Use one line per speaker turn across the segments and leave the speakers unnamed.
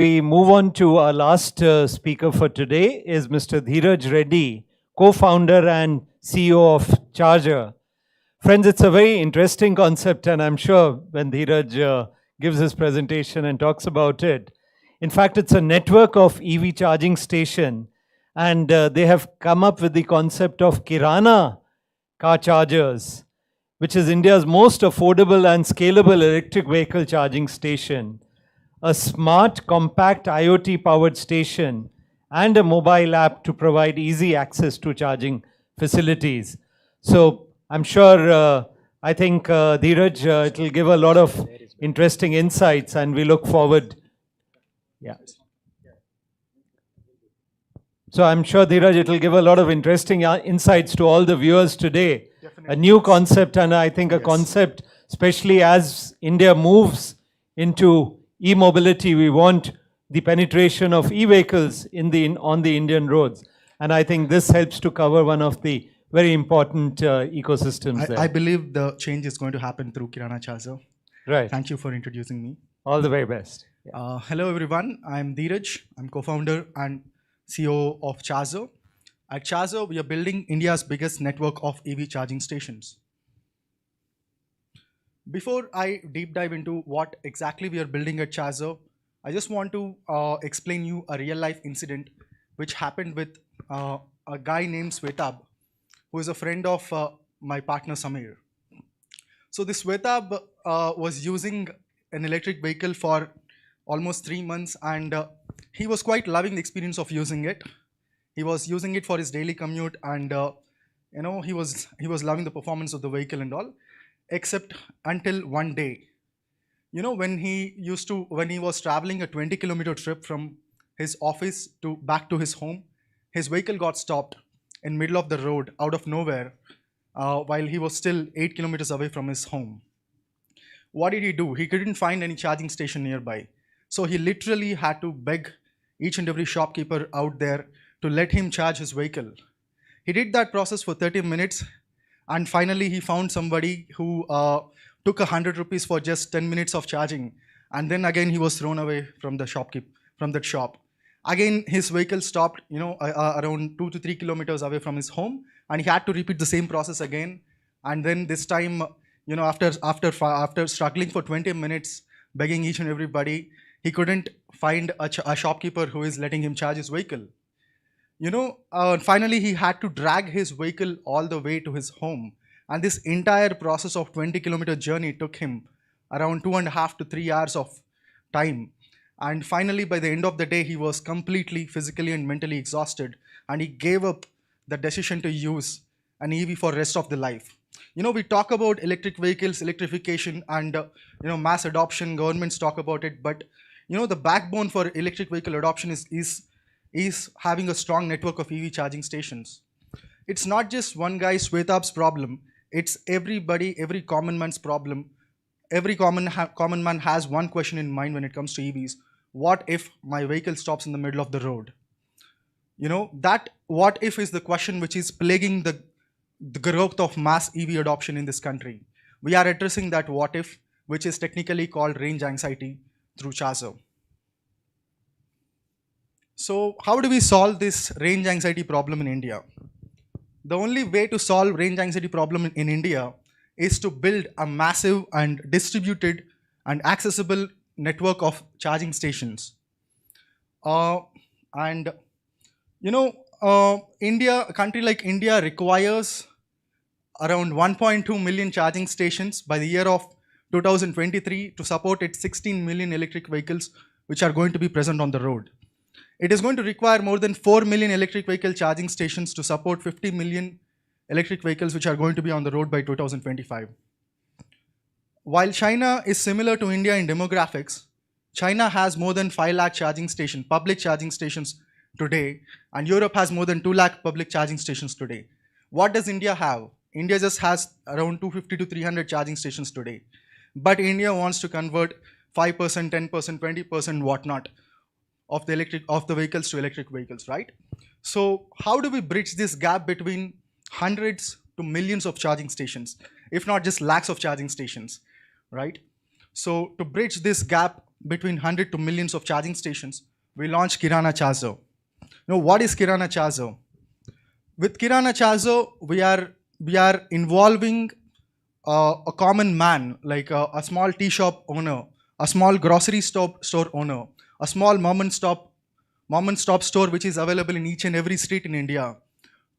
We move on to our last speaker for today is Mr. Dheeraj Reddy, co-founder and CEO of Charger. Friends, it's a very interesting concept, and I'm sure when Dheeraj gives his presentation and talks about it, in fact, it's a network of EV charging station, and they have come up with the concept of Kirana car chargers, which is India's most affordable and scalable electric vehicle charging station. A smart, compact IoT powered station and a mobile app to provide easy access to charging facilities. So I'm sure, I think Dheeraj, it will give a lot of interesting insights, and we look forward. Yeah. So I'm sure, Dheeraj, it will give a lot of interesting insights to all the viewers today. Definitely. A new concept, and I think a concept, especially as India moves into e-mobility, we want the penetration of e-vehicles on the Indian roads. And I think this helps to cover one of the very important ecosystems there.
I believe the change is going to happen through Kirana Charger.
Right.
Thank you for introducing me.
All the very best.
Hello everyone, I'm Dheeraj. I'm co-founder and CEO of Charger. At Charger, we are building India's biggest network of EV charging stations. Before I deep dive into what exactly we are building at Charger, I just want to explain you a real life incident which happened with a guy named Svetab, who is a friend of my partner Samir. So this Svetab was using an electric vehicle for almost 3 months, and he was quite loving the experience of using it. He was using it for his daily commute, and he was loving the performance of the vehicle and all, except until one day. When he was traveling a 20-kilometer trip from his office back to his home, his vehicle got stopped in middle of the road out of nowhere while he was still 8 kilometers away from his home. What did he do? He couldn't find any charging station nearby. So he literally had to beg each and every shopkeeper out there to let him charge his vehicle. He did that process for 30 minutes, and finally he found somebody who took 100 rupees for just 10 minutes of charging, and then again he was thrown away from the shop. Again his vehicle stopped around 2 to 3 kilometers away from his home, and he had to repeat the same process again. And then this time, after struggling for 20 minutes, begging each and everybody, he couldn't find a shopkeeper who is letting him charge his vehicle. Finally he had to drag his vehicle all the way to his home, and this entire process of 20-kilometer journey took him around 2.5 to 3 hours of time. And finally, by the end of the day, he was completely physically and mentally exhausted, and he gave up the decision to use an EV for rest of the life. We talk about electric vehicles, electrification, and mass adoption. Governments talk about it, but the backbone for electric vehicle adoption is having a strong network of EV charging stations. It's not just one guy, Svetab's problem. It's everybody, every common man's problem. Every common man has one question in mind when it comes to EVs. What if my vehicle stops in the middle of the road? That what if is the question which is plaguing the growth of mass EV adoption in this country. We are addressing that what if, which is technically called range anxiety, through Charger. So how do we solve this range anxiety problem in India? The only way to solve range anxiety problem in India is to build a massive and distributed and accessible network of charging stations. A country like India requires around 1.2 million charging stations by the year of 2023 to support its 16 million electric vehicles which are going to be present on the road. It is going to require more than 4 million electric vehicle charging stations to support 50 million electric vehicles which are going to be on the road by 2025. While China is similar to India in demographics, China has more than 5 lakh charging stations, public charging stations today, and Europe has more than 2 lakh public charging stations today. What does India have? India just has around 250 to 300 charging stations today. But India wants to convert 5%, 10%, 20%, whatnot of the vehicles to electric vehicles, right? So how do we bridge this gap between hundreds to millions of charging stations, if not just lakhs of charging stations, right? So to bridge this gap, between 100 to millions of charging stations, we launched Kirana Charger. Now, what is Kirana Charger? With Kirana Charger, we are involving a common man, like a small tea shop owner, a small grocery store owner, a small mom and stop store which is available in each and every street in India,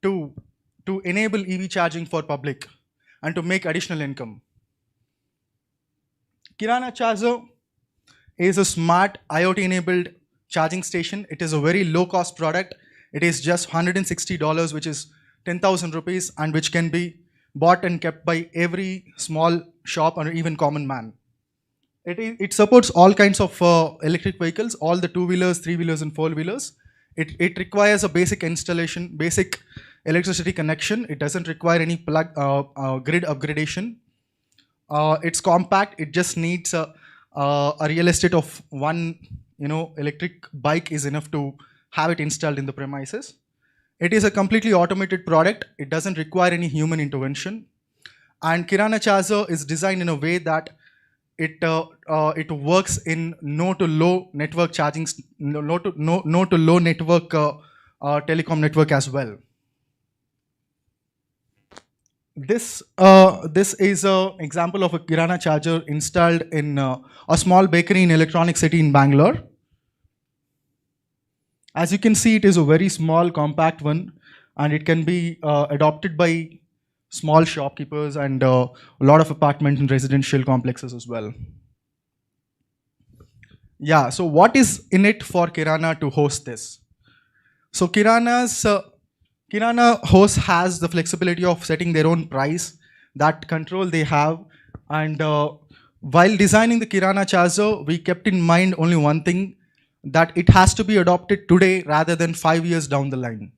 to enable EV charging for public and to make additional income. Kirana Charger is a smart IoT-enabled charging station. It is a very low-cost product. It is just $160, which is 10,000 rupees, and which can be bought and kept by every small shop or even common man. It supports all kinds of electric vehicles, all the two-wheelers, three-wheelers, and four-wheelers. It requires a basic installation, basic electricity connection. It doesn't require any grid upgradation. It's compact. It just needs a real estate of one, electric bike is enough to have it installed in the premises. It is a completely automated product. It doesn't require any human intervention. And Kirana Charger is designed in a way that it works in no to low network charging, no to low network telecom network as well. This is an example of a Kirana Charger installed in a small bakery in Electronic City in Bangalore. As you can see, it is a very small, compact one, and it can be adopted by small shopkeepers and a lot of apartment and residential complexes as well. Yeah, so what is in it for Kirana to host this? So Kirana host has the flexibility of setting their own price, that control they have. And while designing the Kirana Charger, we kept in mind only one thing, that it has to be adopted today rather than 5 years down the line.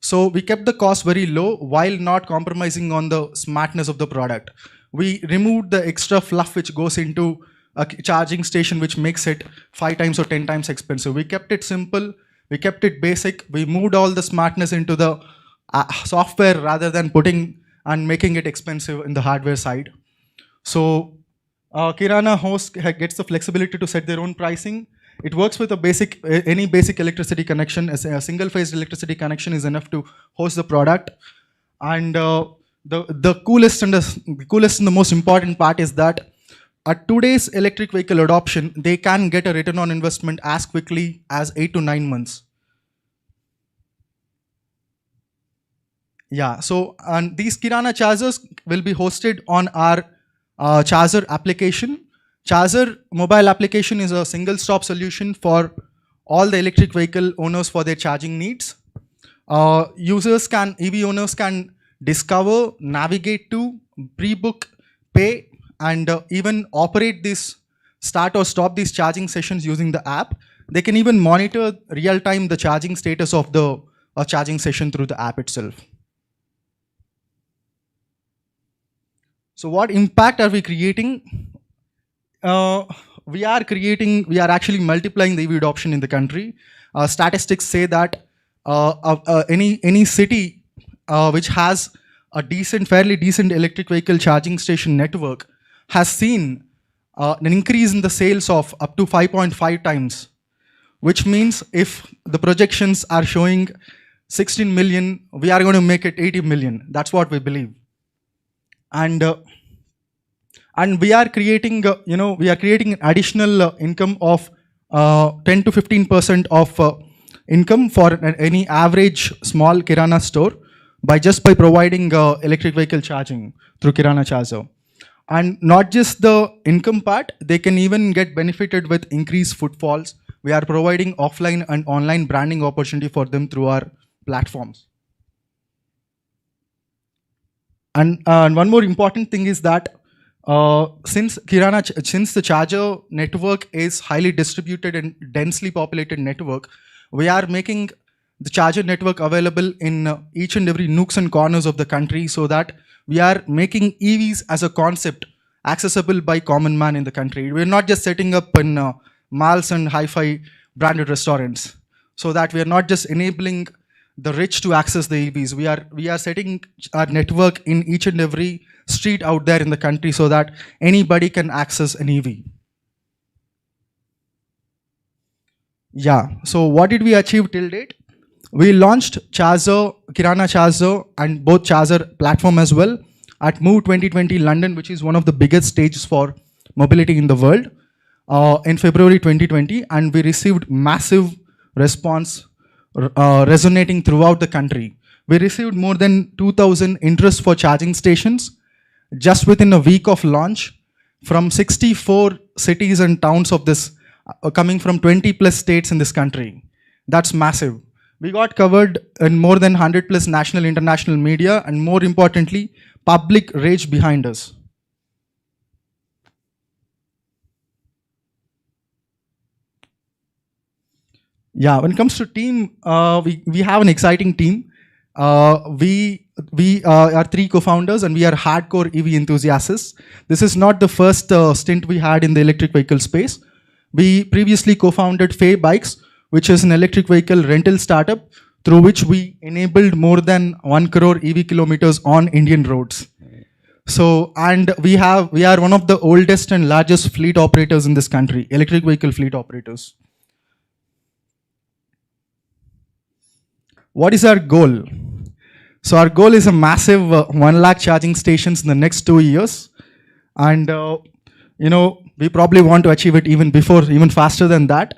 So we kept the cost very low while not compromising on the smartness of the product. We removed the extra fluff which goes into a charging station, which makes it 5 times or 10 times expensive. We kept it simple, we kept it basic, we moved all the smartness into the software rather than putting and making it expensive in the hardware side. So Kirana host gets the flexibility to set their own pricing. It works with any basic electricity connection. As a single-phase electricity connection is enough to host the product. And the coolest and the most important part is that at today's electric vehicle adoption, they can get a return on investment as quickly as 8 to 9 months. Yeah, so and these Kirana chargers will be hosted on our Charger application. Charger mobile application is a single-stop solution for all the electric vehicle owners for their charging needs. EV owners can discover, navigate to, pre-book, pay, and even operate this, start or stop these charging sessions using the app. They can even monitor real-time the charging status of the charging session through the app itself. So what impact are we creating? We are actually multiplying the EV adoption in the country. Statistics say that any city which has a fairly decent electric vehicle charging station network has seen an increase in the sales of up to 5.5 times, which means if the projections are showing 16 million, we are going to make it 80 million. That's what we believe. And we are creating, an additional income of 10 to 15% of income for any average small Kirana store by providing electric vehicle charging through Kirana Charger. And not just the income part, they can even get benefited with increased footfalls. We are providing offline and online branding opportunity for them through our platforms. And one more important thing is that since the charger network is highly distributed and densely populated network, we are making the charger network available in each and every nooks and corners of the country, so that we are making EVs as a concept accessible by common man in the country. We're not just setting up in malls and hi-fi branded restaurants, so that we are not just enabling the rich to access the EVs. We are setting our network in each and every street out there in the country, so that anybody can access an EV. Yeah. So what did we achieve till date? We launched Charger, Kirana Charger, and both Charger platform as well at Move 2020 London, which is one of the biggest stages for mobility in the world, in February 2020, and we received massive response, resonating throughout the country. We received more than 2,000 interests for charging stations just within a week of launch from 64 cities and towns of this, coming from 20 plus states in this country. That's massive. We got covered in more than 100 plus national, international media, and more importantly, public rage behind us. Yeah, when it comes to team, we have an exciting team. We are three co-founders and we are hardcore EV enthusiasts. This is not the first stint we had in the electric vehicle space. We previously co-founded Fay Bikes, which is an electric vehicle rental startup through which we enabled more than 1 crore EV kilometers on Indian roads. So, and we are one of the oldest and largest fleet operators in this country, electric vehicle fleet operators. What is our goal? So our goal is a massive 1 lakh charging stations in the next 2 years. And, we probably want to achieve it even faster than that.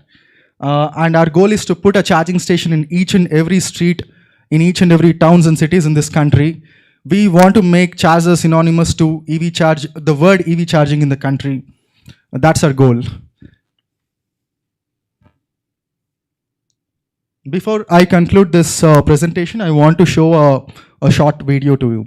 And our goal is to put a charging station in each and every street, in each and every towns and cities in this country. We want to make chargers synonymous to EV charge, the word EV charging in the country. That's our goal. Before I conclude this presentation, I want to show a short video to you.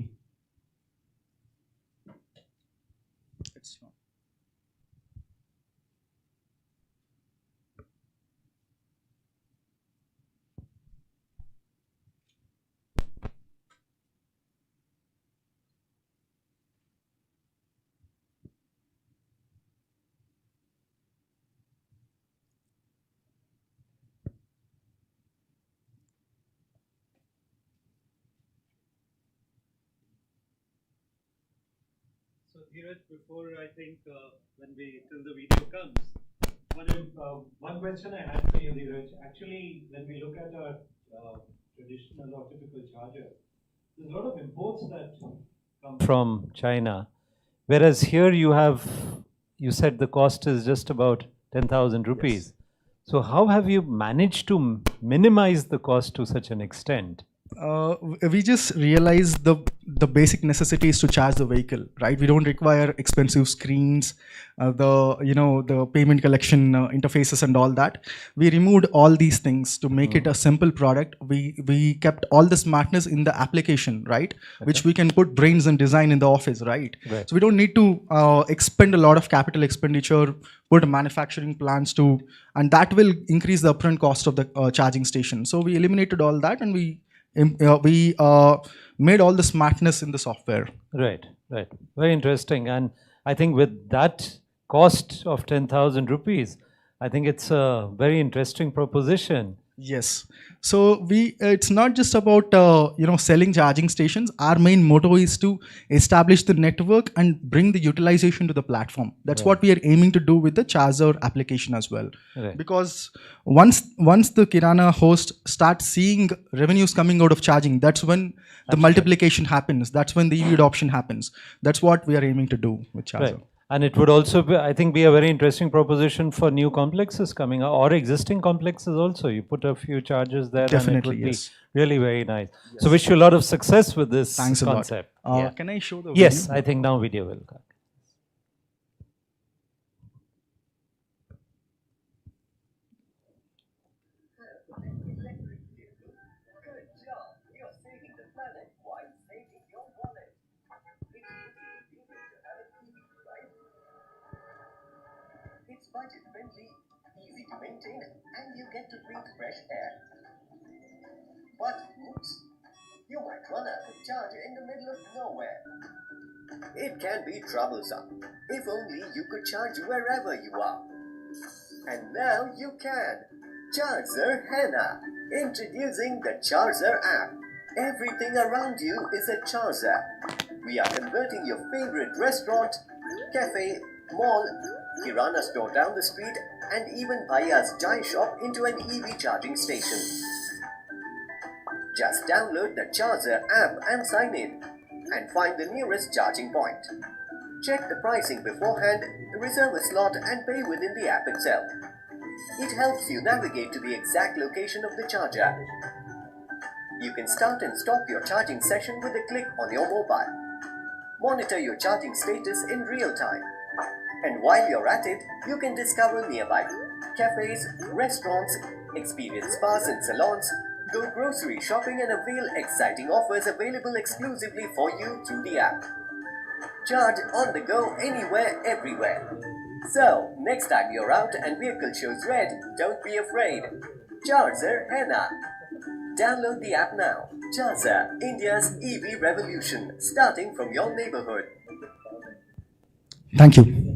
So Dheeraj, before I think till the video comes, one question I had for you, Dheeraj. Actually, when we look at our traditional or typical charger, there's a lot of imports that come from China, whereas here you said the cost is just about 10,000 rupees. So how have you managed to minimize the cost to such an extent?
We just realize the basic necessities to charge the vehicle, right? We don't require expensive screens, the payment collection interfaces and all that. We removed all these things to make it a simple product. We kept all the smartness in the application, right? Which we can put brains and design in the office, right? So we don't need to expend a lot of capital expenditure, put manufacturing plants to, and that will increase the upfront cost of the charging station. So we eliminated all that and we made all the smartness in the software.
Right. Very interesting. And I think with that cost of 10,000 rupees, I think it's a very interesting proposition.
Yes. So it's not just about selling charging stations. Our main motto is to establish the network and bring the utilization to the platform. That's what we are aiming to do with the Charger application as well.
Right.
Because once the Kirana host starts seeing revenues coming out of charging, that's when the multiplication happens. That's when the EV adoption happens. That's what we are aiming to do with Charger.
Right. And it would also be, I think, be a very interesting proposition for new complexes coming up or existing complexes also. You put a few chargers there.
Definitely,
and it would
yes.
be really very nice. So wish you a lot of success with this
Thanks
concept.
a lot.
Yeah.
Can I show the
Yes,
video?
I think now video will come.
It's budget friendly, easy to maintain, and you get to breathe fresh air. But oops, you might run out of charger in the middle of nowhere. It can be troublesome. If only you could charge wherever you are. And now you can. Charger Henna. Introducing the Charger app. Everything around you is a charger. We are converting your favorite restaurant, cafe, mall, Kirana store down the street, and even Bhaya's Jai shop into an EV charging station. Just download the Charger app and sign in, and find the nearest charging point. Check the pricing beforehand, reserve a slot and pay within the app itself. It helps you navigate to the exact location of the charger. You can start and stop your charging session with a click on your mobile. Monitor your charging status in real time. And while you're at it, you can discover nearby cafes, restaurants, experience spas and salons, go grocery shopping and avail exciting offers available exclusively for you through the app. Charge on the go anywhere, everywhere. So, next time you're out and vehicle shows red, don't be afraid. Charger hai na? Download the app now. Charger, India's EV revolution, starting from your neighborhood.
Thank you.